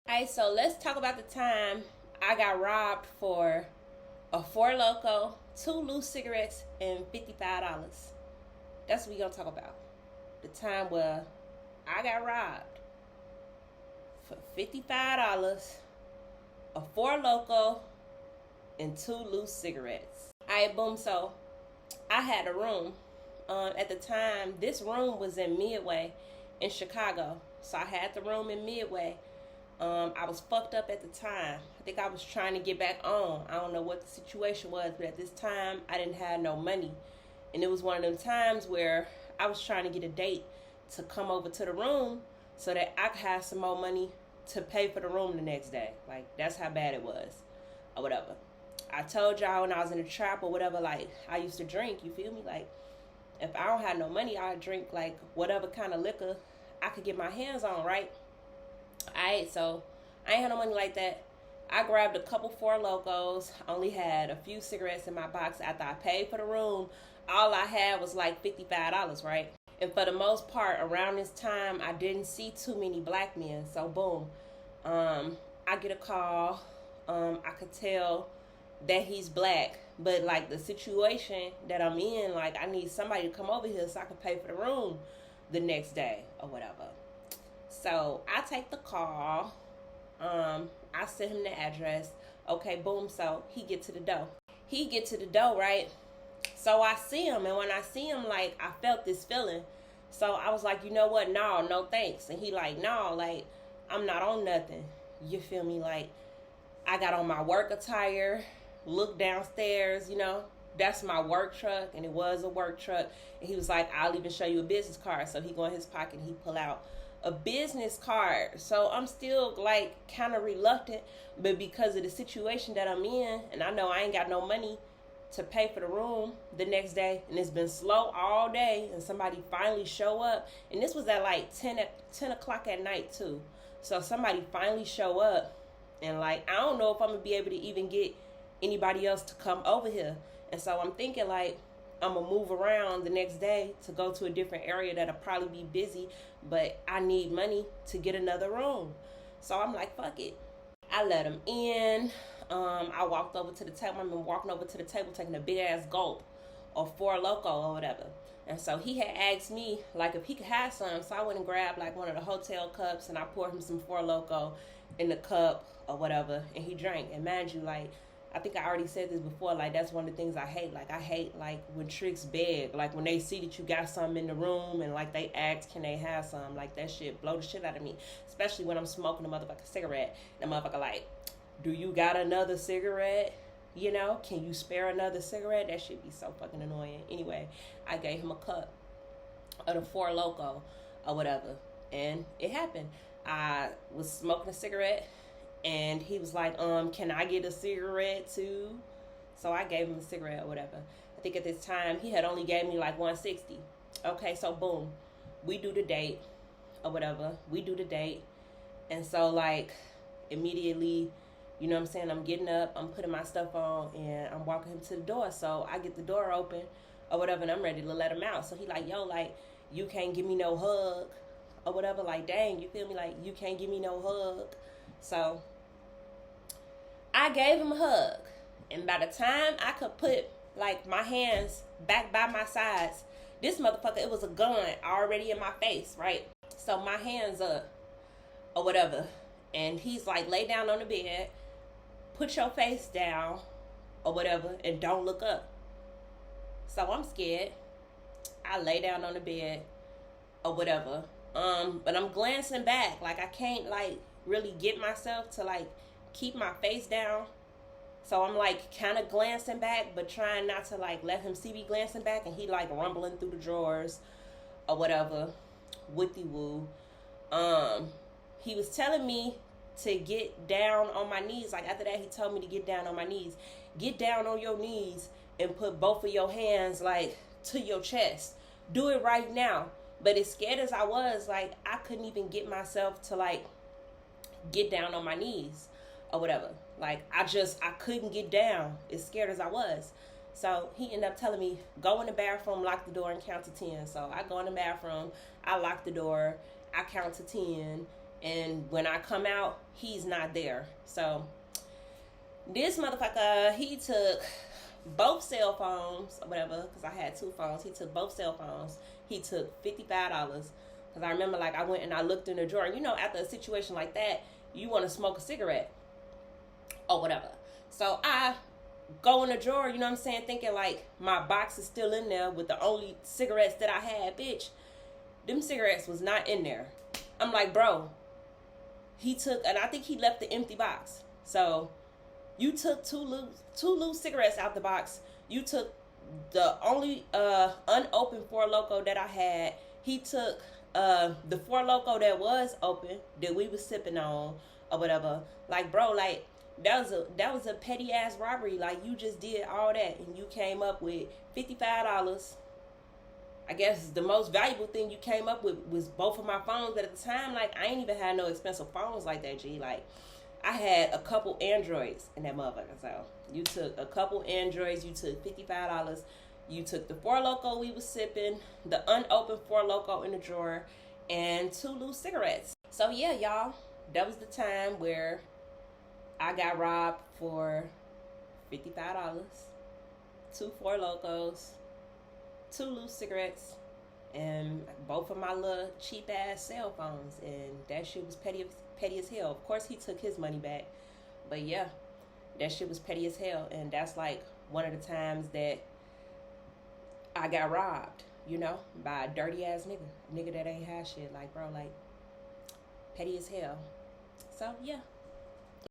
Alright, so let's talk about the time I got robbed for a Four Loco, two loose cigarettes, and $55. That's what we gonna talk about. The time where I got robbed for $55, a Four Loco, and two loose cigarettes. Alright, boom. So I had a room. At the time, this room was in Midway in Chicago. So I had the room in Midway. I was fucked up at the time. I think I was trying to get back on. I don't know what the situation was, but at this time, I didn't have no money. And it was one of them times where I was trying to get a date to come over to the room so that I could have some more money to pay for the room the next day. Like, that's how bad it was, or whatever. I told y'all when I was in the trap or whatever, like, I used to drink, you feel me? Like, if I don't have no money, I'd drink, like, whatever kind of liquor I could get my hands on, right? Alright, so I ain't had no money like that. I grabbed a couple Four Locos. Only had a few cigarettes in my box after I paid for the room. All I had was like $55, right? And for the most part, around this time, I didn't see too many black men. So boom, I get a call. I could tell that he's black, but like the situation that I'm in, like I need somebody to come over here so I can pay for the room the next day or whatever. So I take the call. I send him the address. Okay, boom. So he get to the door. Right? So I see him, and when I see him, like I felt this feeling. So I was like, you know what? No thanks. And he like, no, like I'm not on nothing. You feel me? Like I got on my work attire, look downstairs, that's my work truck, and it was a work truck. And he was like, I'll even show you a business card. So he go in his pocket and he pull out a business card. So I'm still like kind of reluctant, but because of the situation that I'm in, and I know I ain't got no money to pay for the room the next day, and it's been slow all day, and somebody finally show up, and this was at like 10 o'clock at night too. So somebody finally show up, and like I don't know if I'm gonna be able to even get anybody else to come over here. And so I'm thinking like I'm gonna move around the next day to go to a different area that'll probably be busy, but I need money to get another room. So I'm like, fuck it. I let him in. I walked over to the table. I've been walking over to the table taking a big ass gulp of Four Loco or whatever. And so he had asked me like if he could have some. So I went and grabbed like one of the hotel cups, and I poured him some Four Loco in the cup or whatever, and he drank. And mind you, like I think I already said this before, like that's one of the things I hate. Like I hate like when tricks beg, like when they see that you got something in the room and like they ask can they have some, like that shit blow the shit out of me. Especially when I'm smoking a motherfucking cigarette. And the motherfucker like, do you got another cigarette? Can you spare another cigarette? That shit be so fucking annoying. Anyway, I gave him a cup of the Four Loco or whatever, and it happened. I was smoking a cigarette, and he was like, can I get a cigarette too? So I gave him a cigarette or whatever. I think at this time, he had only gave me like 160. Okay, so boom. We do the date or whatever. And so like immediately, you know what I'm saying? I'm getting up, I'm putting my stuff on, and I'm walking him to the door. So I get the door open or whatever, and I'm ready to let him out. So he like, yo, like, you can't give me no hug or whatever. Like, dang, you feel me? Like, you can't give me no hug. So I gave him a hug, and by the time I could put like my hands back by my sides, this motherfucker, it was a gun already in my face, right? So my hands up or whatever, and he's like, lay down on the bed, put your face down or whatever, and don't look up. So I'm scared. I lay down on the bed or whatever, but I'm glancing back, like I can't like really get myself to like keep my face down. So I'm like kind of glancing back, but trying not to like let him see me glancing back. And he like rumbling through the drawers or whatever, wooty woo. He was telling me to get down on my knees. Like after that, he told me to get down on my knees. Get down on your knees and put both of your hands like to your chest. Do it right now. But as scared as I was, like I couldn't even get myself to like get down on my knees or whatever. Like I couldn't get down as scared as I was. So he ended up telling me, go in the bathroom, lock the door, and count to 10. So I go in the bathroom, I lock the door, I count to 10, and when I come out, he's not there. So this motherfucker, he took both cell phones or whatever, because I had two phones. He took both cell phones. He took $55. Because I remember, like, I went and I looked in the drawer. You know, after a situation like that, you want to smoke a cigarette or whatever. So I go in the drawer, you know what I'm saying, thinking like my box is still in there with the only cigarettes that I had. Bitch, them cigarettes was not in there. I'm like, bro, he took, and I think he left the empty box. So you took two loose cigarettes out the box. You took the only unopened Four Loko that I had. He took the Four Loko that was open that we was sipping on or whatever. Like, bro, like, that was a petty ass robbery. Like, you just did all that and you came up with $55. I guess the most valuable thing you came up with was both of my phones. But at the time, like, I ain't even had no expensive phones like that, G. Like, I had a couple Androids in that motherfucker. So you took a couple Androids. You took $55. You took the Four Loko we was sipping, the unopened Four Loko in the drawer, and two loose cigarettes. So yeah, y'all, that was the time where I got robbed for $55, two Four Lokos, two loose cigarettes, and both of my little cheap ass cell phones. And that shit was petty as hell. Of course, he took his money back, but yeah, that shit was petty as hell. And that's like one of the times that I got robbed, you know, by a dirty ass nigga that ain't had shit. Like, bro, like, petty as hell. So yeah.